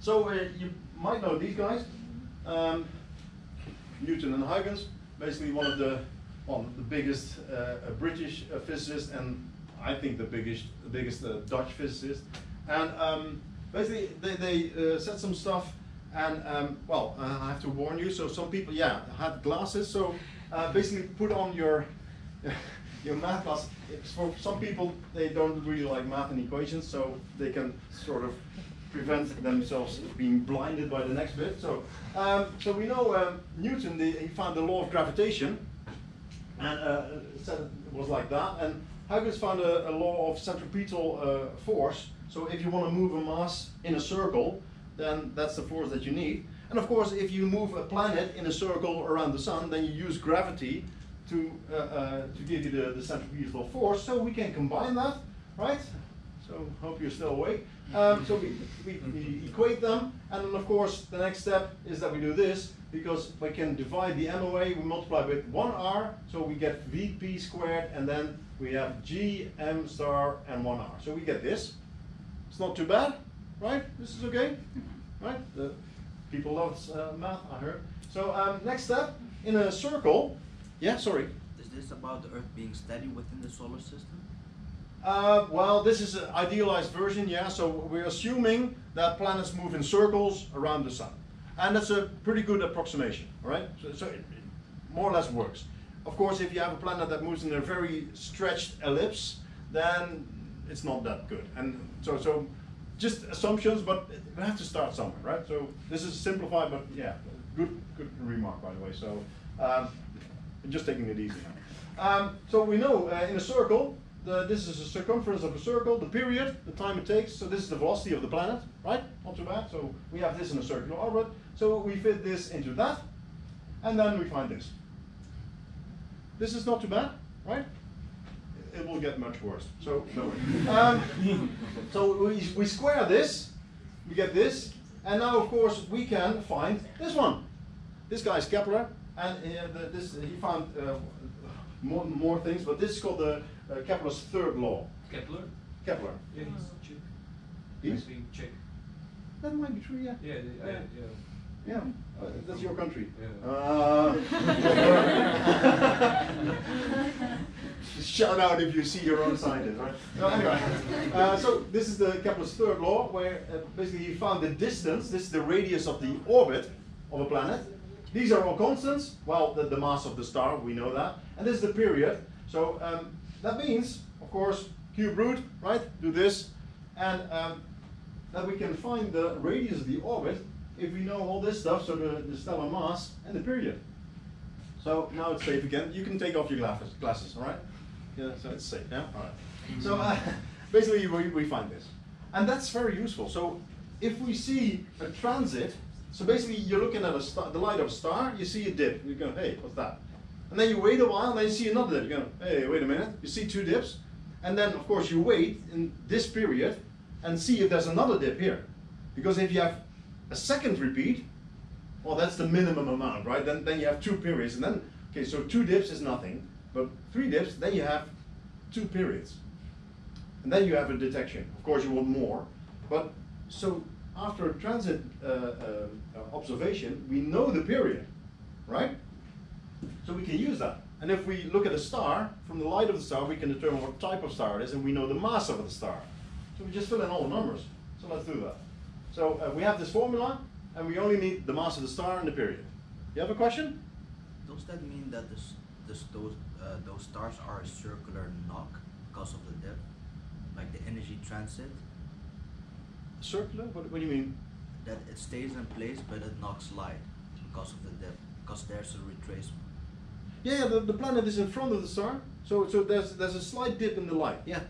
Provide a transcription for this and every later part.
So you might know these guys, Newton and Huygens, basically one of the biggest British physicists, and I think the biggest Dutch physicist. And basically they said some stuff, and well, I have to warn you. So some people, yeah, had glasses. So basically put on your your math glasses. For some people, they don't really like math and equations, so they can sort of prevent themselves being blinded by the next bit. So, so we know Newton, he found the law of gravitation, and said it was like that. And Huygens found a law of centripetal force. So if you want to move a mass in a circle, then that's the force that you need. And of course, if you move a planet in a circle around the sun, then you use gravity to give you the centripetal force. So we can combine that, right? So hope you're still awake. So we equate them, and then of course the next step is that we do this, because we can divide the m away, we multiply with 1r, so we get Vp squared, and then we have g m star and 1r. So we get this. It's not too bad, right? This is okay, right? The people love math, I heard. So next step, in a circle, yeah, sorry. Is this about the Earth being steady within the solar system? Well, this is an idealized version, yeah. So we're assuming that planets move in circles around the sun. And that's a pretty good approximation, all right? So it more or less works. Of course, if you have a planet that moves in a very stretched ellipse, then it's not that good. And so just assumptions, but we have to start somewhere, right? So this is simplified, but yeah, good remark, by the way. So just taking it easy now. So we know in a circle, this is the circumference of a circle, the period, the time it takes. So this is the velocity of the planet, right? Not too bad. So we have this in a circular orbit. So we fit this into that, and then we find this. This is not too bad, right? It will get much worse. So no worry. So we square this, we get this, and now of course we can find this one. This guy is Kepler, and he found more things, but this is called the Kepler's third law. Kepler? Kepler. Yeah, he's Czech. He's? Czech. That might be true, yeah. Yeah, that's your country. Yeah. Shout out if you see your own scientist, right? No, anyway, so this is the Kepler's third law, where basically he found the distance. This is the radius of the orbit of a planet. These are all constants. Well, the mass of the star, we know that. And this is the period. So that means, of course, cube root, right? Do this, and that we can find the radius of the orbit if we know all this stuff, so the stellar mass and the period. So now it's safe again. You can take off your glasses, all right? Yeah, so it's safe, yeah? All right. So basically we find this. And that's very useful. So if we see a transit, so basically you're looking at a star, the light of a star, you see a dip. You go, hey, what's that? And then you wait a while, and then you see another dip. You go, hey, wait a minute. You see two dips. And then, of course, you wait in this period and see if there's another dip here. Because if you have a second repeat, well, that's the minimum amount, right? Then you have two periods. And then, okay, so two dips is nothing. But three dips, then you have two periods. And then you have a detection. Of course, you want more. But so after a transit observation, we know the period, right? So we can use that. And if we look at a star, from the light of the star, we can determine what type of star it is, and we know the mass of the star. So we just fill in all the numbers. So let's do that. So we have this formula, and we only need the mass of the star and the period. You have a question? Does that mean that those stars are a circular knock because of the dip? Like the energy transit? Circular? What do you mean? That it stays in place, but it knocks light because of the dip, because there's a retracement. Yeah, the planet is in front of the star, so there's a slight dip in the light. Yeah,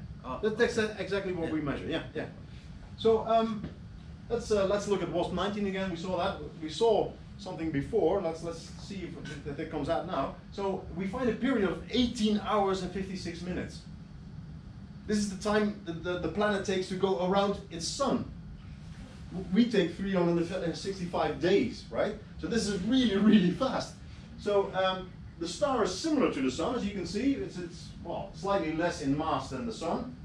that's exactly what we measure. Yeah. So let's look at WASP 19 again. We saw that. We saw something before. Let's see if that comes out now. So we find a period of 18 hours and 56 minutes. This is the time the planet takes to go around its sun. We take 365 days, right? So this is really, really fast. So the star is similar to the sun, as you can see. It's well, slightly less in mass than the sun.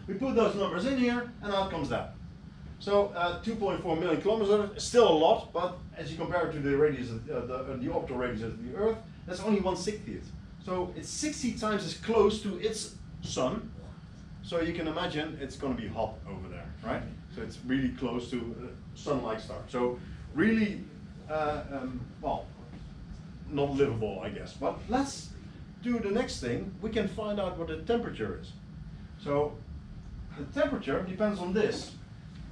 We put those numbers in here, and out comes that. So 2.4 million kilometers is still a lot, but as you compare it to the radius of the orbital radius of the Earth, that's only 1/60th. So it's 60 times as close to its sun. So you can imagine it's going to be hot over there, right? So it's really close to a sun-like star. So really, well, not livable, I guess. But let's do the next thing. We can find out what the temperature is. So the temperature depends on this.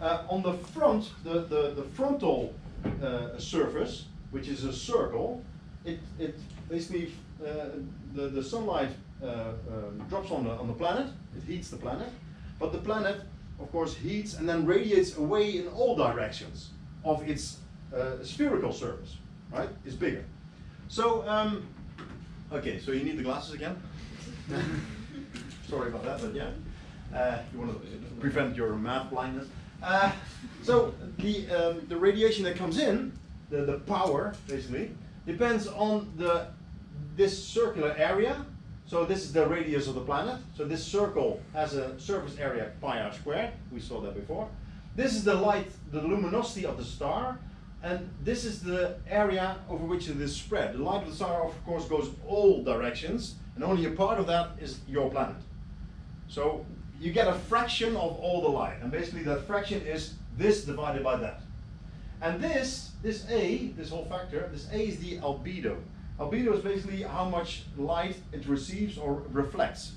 On the front, the frontal surface, which is a circle, it basically the sunlight drops on the planet. It heats the planet, but the planet, of course, heats and then radiates away in all directions of its spherical surface. Right? It's bigger. So okay, so you need the glasses again. Sorry about that, but yeah, you want to prevent your math blindness. So the radiation that comes in, the power basically, depends on this circular area. So this is the radius of the planet. So this circle has a surface area pi r squared. We saw that before. This is the light, the luminosity of the star, and this is the area over which it is spread. The light of the star, of course, goes all directions, and only a part of that is your planet. So you get a fraction of all the light, and basically that fraction is this divided by that. And this A, this whole factor, this A is the albedo. Albedo is basically how much light it receives or reflects.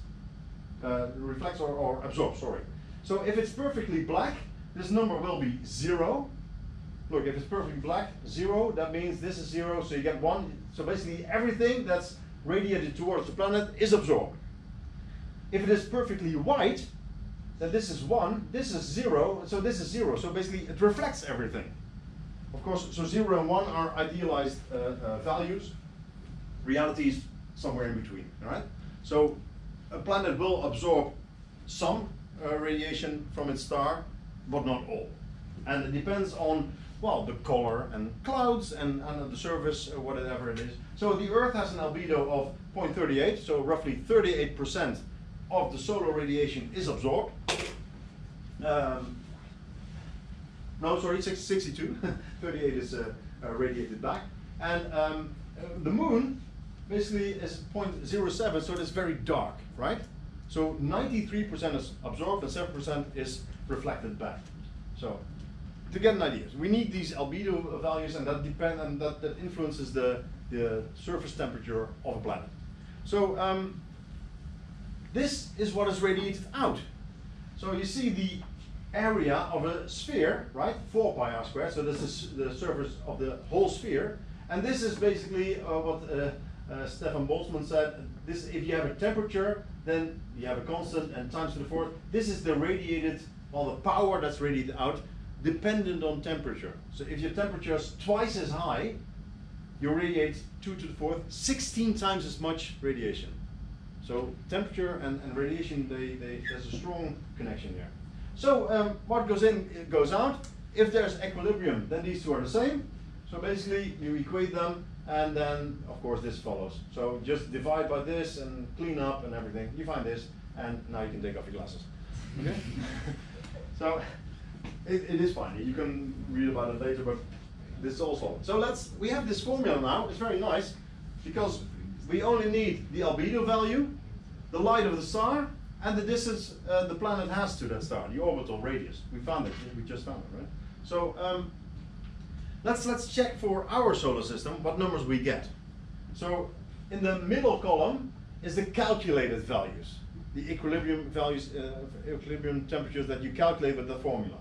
Or absorbs, sorry. So if it's perfectly black, this number will be 0. Look, if it's perfectly black, 0, that means this is 0, so you get 1. So basically everything that's radiated towards the planet is absorbed. If it is perfectly white, then this is 1, this is 0, so this is 0. So basically it reflects everything. Of course, so 0 and 1 are idealized values. Reality is somewhere in between, all right? So a planet will absorb some radiation from its star, but not all. And it depends on, well, the color and clouds and the surface, whatever it is. So the Earth has an albedo of 0.38, so roughly 38% of the solar radiation is absorbed. No, sorry, 62. 38 is radiated back. And the moon basically is 0.07, so it's very dark, right? So 93% is absorbed and 7% is reflected back. So to get an idea, we need these albedo values, and that influences the surface temperature of a planet. So this is what is radiated out. So you see the area of a sphere, right? 4 pi r squared. So this is the surface of the whole sphere, and this is basically what Stefan Boltzmann said. This, if you have a temperature, then you have a constant and times to the fourth. This is the radiated, well, the power that's radiated out, dependent on temperature. So if your temperature is twice as high, you radiate 2 to the fourth, 16 times as much radiation. So temperature and radiation, there's a strong connection there. So what goes in, it goes out. If there's equilibrium, then these two are the same. So basically you equate them, and then of course this follows. So just divide by this and clean up and everything. You find this, and now you can take off your glasses. Okay? So it is fine. You can read about it later, but this is all solid. So we have this formula now. It's very nice because we only need the albedo value, the light of the star, and the distance the planet has to that star, the orbital radius. We found it. We just found it, right? So let's check for our solar system what numbers we get. So in the middle column is the calculated values, the equilibrium values, equilibrium temperatures that you calculate with the formula.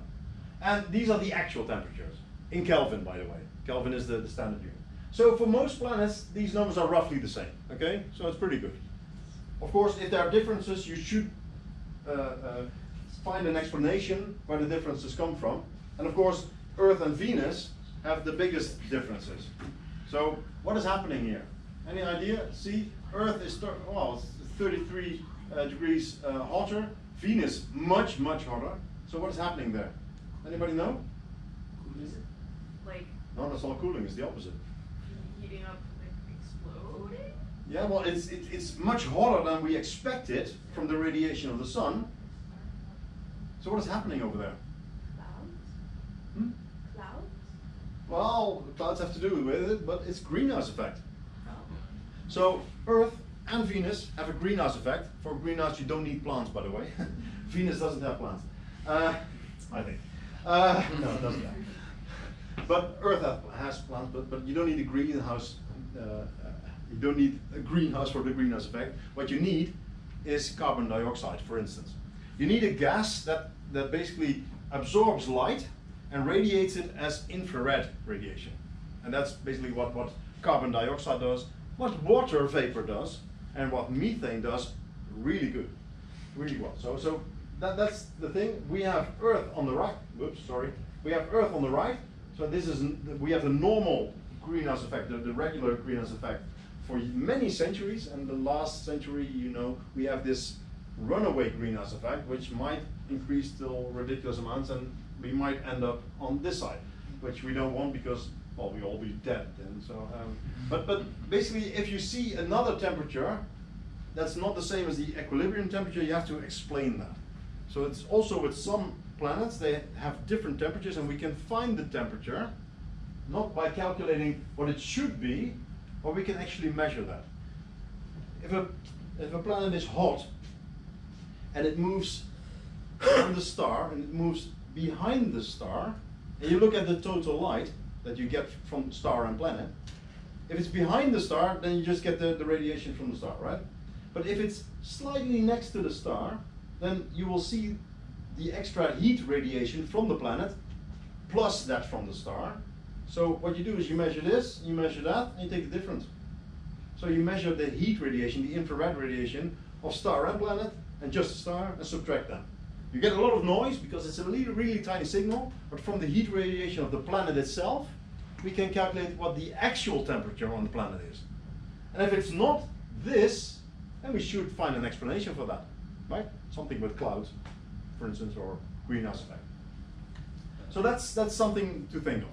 And these are the actual temperatures, in Kelvin, by the way. Kelvin is the standard unit. So for most planets, these numbers are roughly the same, okay? So it's pretty good. Of course, if there are differences, you should find an explanation where the differences come from. And of course, Earth and Venus have the biggest differences. So what is happening here? Any idea? See, Earth is well, it's 33 degrees hotter. Venus much, much hotter. So what is happening there? Anybody know? Is it like No, that's not cooling. It's the opposite. heating up, like exploding? Yeah, well, it's much hotter than we expected from the radiation of the sun. So what is happening over there? Clouds? well, clouds have to do with it, but it's greenhouse effect. So Earth and Venus have a greenhouse effect. For greenhouse, you don't need plants, by the way. Venus doesn't have plants, I think. No, it doesn't have. But Earth has plants, but you don't need a greenhouse. You don't need a greenhouse for the greenhouse effect. What you need is carbon dioxide, for instance. You need a gas that basically absorbs light and radiates it as infrared radiation. And that's basically what carbon dioxide does, what water vapor does, and what methane does really good, really well. So that's the thing. We have Earth on the right. Whoops, sorry. We have Earth on the right. So we have the normal greenhouse effect, the regular greenhouse effect for many centuries. And the last century, we have this runaway greenhouse effect, which might increase till ridiculous amounts, and we might end up on this side, which we don't want because, well, we'll all be dead then. So, but basically, if you see another temperature that's not the same as the equilibrium temperature, you have to explain that. So it's also with some planets, they have different temperatures, and we can find the temperature not by calculating what it should be, or we can actually measure that. If a planet is hot and it moves around the star and it moves behind the star, and you look at the total light that you get from star and planet, if it's behind the star, then you just get the radiation from the star, right? But if it's slightly next to the star, then you will see the extra heat radiation from the planet plus that from the star. So what you do is you measure this, you measure that, and you take the difference. So you measure the heat radiation, the infrared radiation of star and planet, and just the star, and subtract them. You get a lot of noise because it's a really tiny signal, but from the heat radiation of the planet itself, we can calculate what the actual temperature on the planet is. And if it's not this, then we should find an explanation for that, right? Something with clouds, for instance, or greenhouse effect. So that's something to think of.